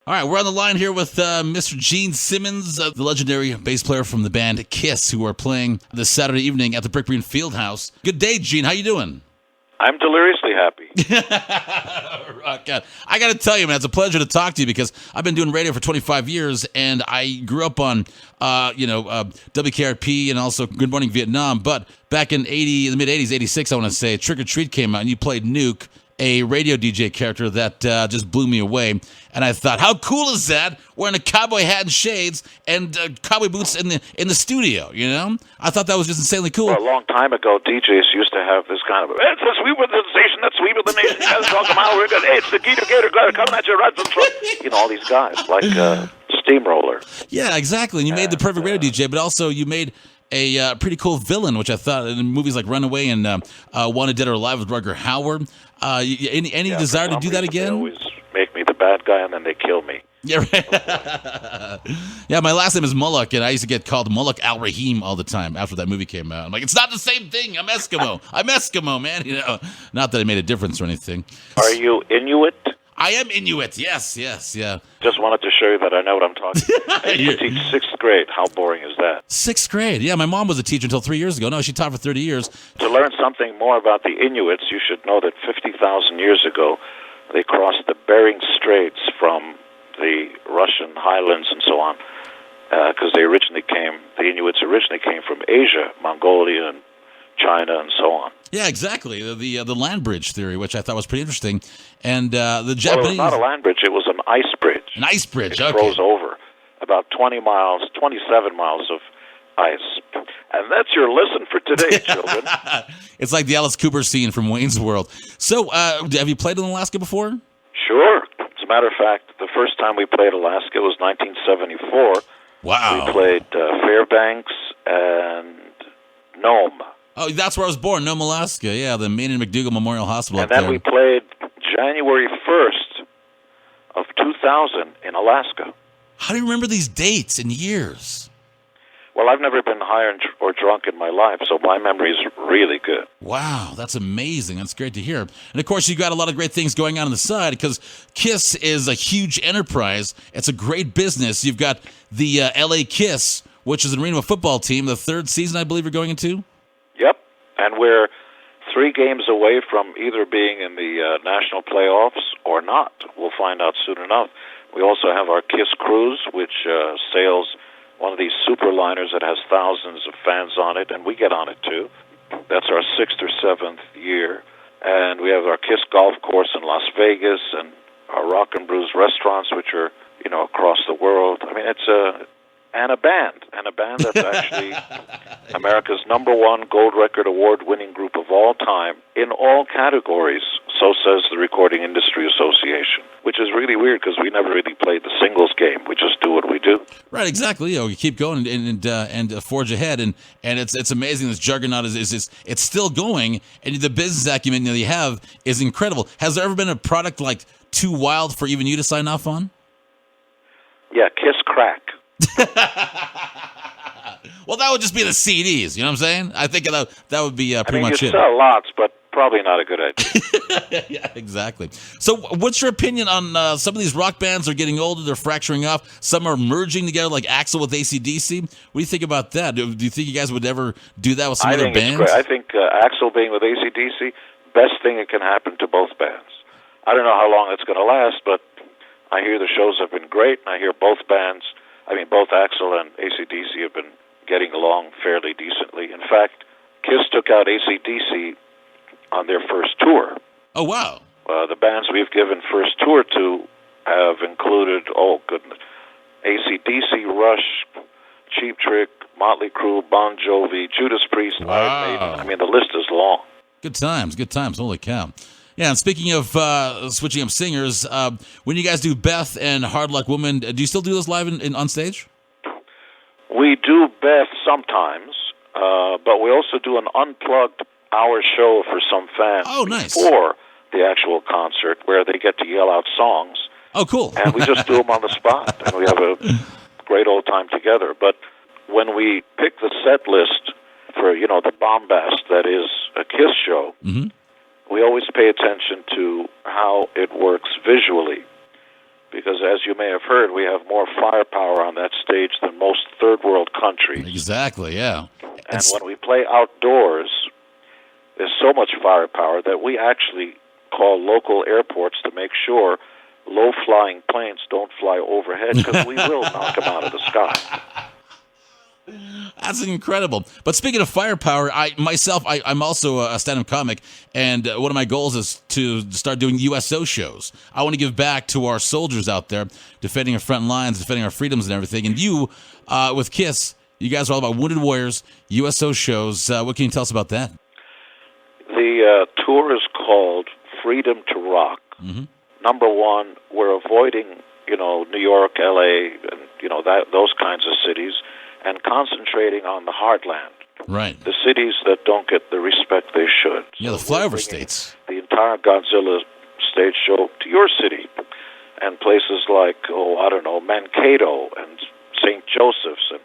All right, we're on the line here with Mr. Gene Simmons, the legendary bass player from the band Kiss, who are playing this Saturday evening at the Brick Green Fieldhouse. Good day, Gene. How you doing? I'm deliriously happy. Rock on. I got to tell you, man, it's a pleasure to talk to you because I've been doing radio for 25 years, and I grew up on, WKRP and also Good Morning Vietnam. But back in the mid-'80s, 86, I want to say, Trick or Treat came out, and you played Nuke, a radio DJ character that just blew me away. And I thought, how cool is that? Wearing a cowboy hat and shades and cowboy boots in the studio, you know? I thought that was just insanely cool. Well, a long time ago, DJs used to have this kind of, it's the sweep of the station, that's sweep of the nation, you guys talk about, we're good. Hey, it's the Gator coming at you, right from front. You know, all these guys, like Steamroller. Yeah, exactly. And you made the perfect radio DJ, but also you made a pretty cool villain, which I thought in movies like Runaway and Wanted Dead or Alive with Rutger Hauer. Any desire to do that again? They always make me the bad guy and then they kill me. Yeah, right. Yeah, my last name is Mullock, and I used to get called Mullock Al-Rahim all the time after that movie came out. I'm like, it's not the same thing. I'm Eskimo. I'm Eskimo, man. You know, not that it made a difference or anything. Are you Inuit? I am Inuit. Yes, yeah. Just wanted to show you that I know what I'm talking about. I used to teach 6th grade. How boring is that? 6th grade. Yeah, my mom was a teacher until 3 years ago. No, she taught for 30 years. To learn something more about the Inuits, you should know that 50,000 years ago, they crossed the Bering Straits from the Russian highlands and so on, because the Inuits originally came from Asia, Mongolia, and China, and so on. Yeah, exactly. The land bridge theory, which I thought was pretty interesting, and the Japanese. Well, it was not a land bridge; it was an ice bridge. An ice bridge. It froze over about 27 miles of ice, and that's your lesson for today, children. It's like the Alice Cooper scene from Wayne's World. So, have you played in Alaska before? Sure. As a matter of fact, the first time we played Alaska was 1974. Wow. We played Fairbanks and Nome. Oh, that's where I was born, Nome, Alaska. Yeah, the Maine and McDougall Memorial Hospital and then we played January 1st of 2000 in Alaska. How do you remember these dates and years? Well, I've never been high or drunk in my life, so my memory is really good. Wow, that's amazing. That's great to hear. And, of course, you got a lot of great things going on the side because KISS is a huge enterprise. It's a great business. You've got the L.A. KISS, which is an arena football team, the 3rd season, I believe, you're going into? Yep, and we're 3 games away from either being in the national playoffs or not. We'll find out soon enough. We also have our KISS Cruise, which sails one of these superliners that has thousands of fans on it, and we get on it too. That's our 6th or 7th year. And we have our KISS Golf Course in Las Vegas and our Rock and Brews restaurants, which are, across the world. I mean, it's a band that's actually America's #1 gold record award-winning group of all time in all categories, so says the Recording Industry Association, which is really weird because we never really played the singles game. We just do what we do. Right, exactly. You keep going and forge ahead, and it's amazing. This juggernaut is it's still going, and the business acumen that you have is incredible. Has there ever been a product like too wild for even you to sign off on? Yeah, Kiss Crack. Well, that would just be the CDs. You know what I'm saying? I think that would be pretty much you it. sell lots, but probably not a good idea. Yeah, exactly. So what's your opinion on some of these rock bands are getting older, they're fracturing off, some are merging together like Axl with AC/DC? What do you think about that? Do you think you guys would ever do that with some other bands? It's great. I think Axl being with AC/DC, best thing that can happen to both bands. I don't know how long it's going to last, but I hear the shows have been great, and I hear both Axl and AC/DC have been getting along fairly decently. In fact, KISS took out AC/DC on their first tour. Oh, wow. The bands we've given first tour to have included, AC/DC, Rush, Cheap Trick, Motley Crue, Bon Jovi, Judas Priest, Iron Maiden. I mean, the list is long. Good times. Holy cow. Yeah, and speaking of switching up singers, when you guys do Beth and Hard Luck Woman, do you still do those live on stage? We do Beth sometimes, but we also do an unplugged hour show for some fans before the actual concert where they get to yell out songs. Oh, cool. And we just do them on the spot, and we have a great old time together. But when we pick the set list for, the bombast that is a KISS show, we always pay attention to how it works visually, because as you may have heard, we have more firepower on that stage than most third world countries. Exactly, yeah. And when we play outdoors, there's so much firepower that we actually call local airports to make sure low-flying planes don't fly overhead, because we will knock them out of the sky. That's incredible. But speaking of firepower, I'm also a stand-up comic, and one of my goals is to start doing USO shows. I want to give back to our soldiers out there, defending our front lines, defending our freedoms and everything. And you, with KISS, you guys are all about Wounded Warriors, USO shows. What can you tell us about that? The tour is called Freedom to Rock. Mm-hmm. Number one, we're avoiding, New York, L.A., and, those kinds of cities, and concentrating on the heartland. Right. The cities that don't get the respect they should. Yeah, the flyover states. The entire Godzilla stage show to your city, and places like, Mankato and St. Joseph's, and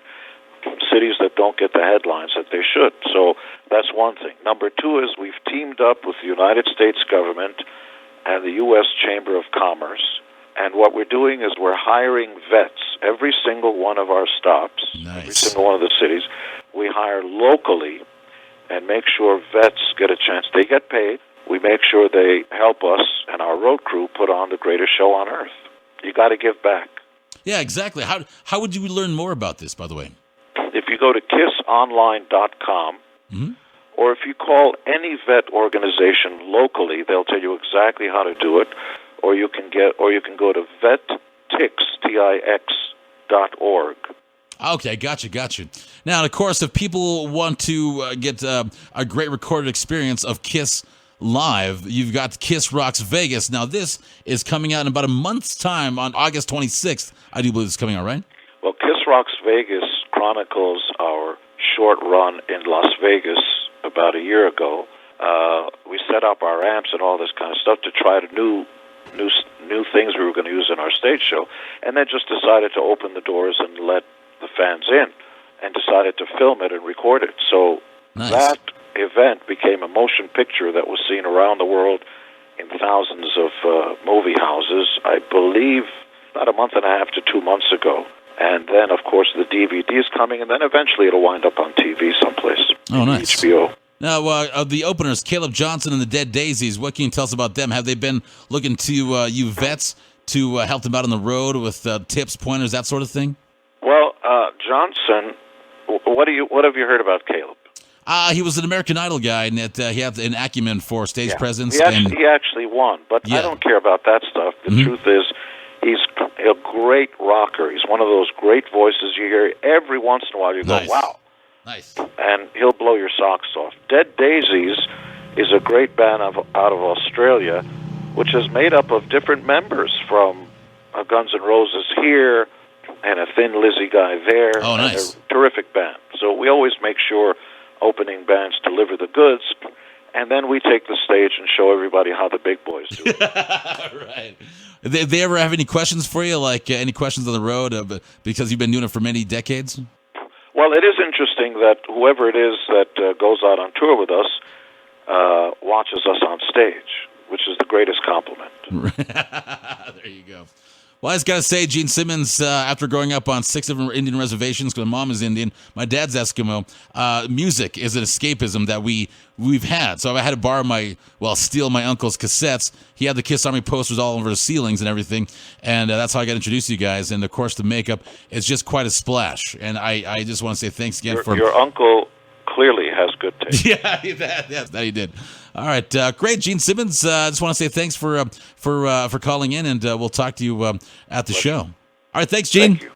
cities that don't get the headlines that they should. So that's one thing. Number two is we've teamed up with the United States government and the U.S. Chamber of Commerce, and what we're doing is we're hiring vets. Every single one of our stops, every single one of the cities, we hire locally and make sure vets get a chance. They get paid. We make sure they help us and our road crew put on the greatest show on earth. You got to give back. Yeah, exactly. How would you learn more about this, by the way? If you go to kissonline.com, mm-hmm. or if you call any vet organization locally, they'll tell you exactly how to do it. Or you can go to vettix.org. Okay, gotcha. Now, of course, if people want to get a great recorded experience of KISS live, you've got KISS Rocks Vegas. Now, this is coming out in about a month's time on August 26th. I do believe it's coming out, right? Well, KISS Rocks Vegas chronicles our short run in Las Vegas about a year ago. We set up our amps and all this kind of stuff to try new things we were going to use in our stage show, and then just decided to open the doors and let the fans in, and decided to film it and record it. So that event became a motion picture that was seen around the world in thousands of movie houses, I believe about a month and a half to 2 months ago. And then, of course, the DVD is coming, and then eventually it'll wind up on TV someplace. Oh, nice. HBO. Now, the openers, Caleb Johnson and the Dead Daisies, what can you tell us about them? Have they been looking to you vets to help them out on the road with tips, pointers, that sort of thing? Well, Johnson, what have you heard about Caleb? He was an American Idol guy, and he had an acumen for stage presence. He actually won, but I don't care about that stuff. The truth is, he's a great rocker. He's one of those great voices you hear every once in a while. You go, wow. Nice. And he'll blow your socks off. Dead Daisies is a great band out of Australia, which is made up of different members from Guns N' Roses here and a Thin Lizzy guy there. Oh, nice. And a terrific band. So we always make sure opening bands deliver the goods, and then we take the stage and show everybody how the big boys do it. Right. They ever have any questions for you, like any questions on the road, because you've been doing it for many decades? Well, it is interesting that whoever it is that goes out on tour with us watches us on stage, which is the greatest compliment. There you go. Well, I just got to say, Gene Simmons, after growing up on 6 different Indian reservations, because my mom is Indian, my dad's Eskimo, music is an escapism that we've had. So I had to steal my uncle's cassettes. He had the Kiss Army posters all over the ceilings and everything, and that's how I got introduced to you guys. And, of course, the makeup is just quite a splash. And I just want to say thanks again for... Your uncle clearly has good taste. Yeah, that he did. All right, great, Gene Simmons. I just want to say thanks for calling in, and we'll talk to you at the show. All right, thanks, Gene. Thank you.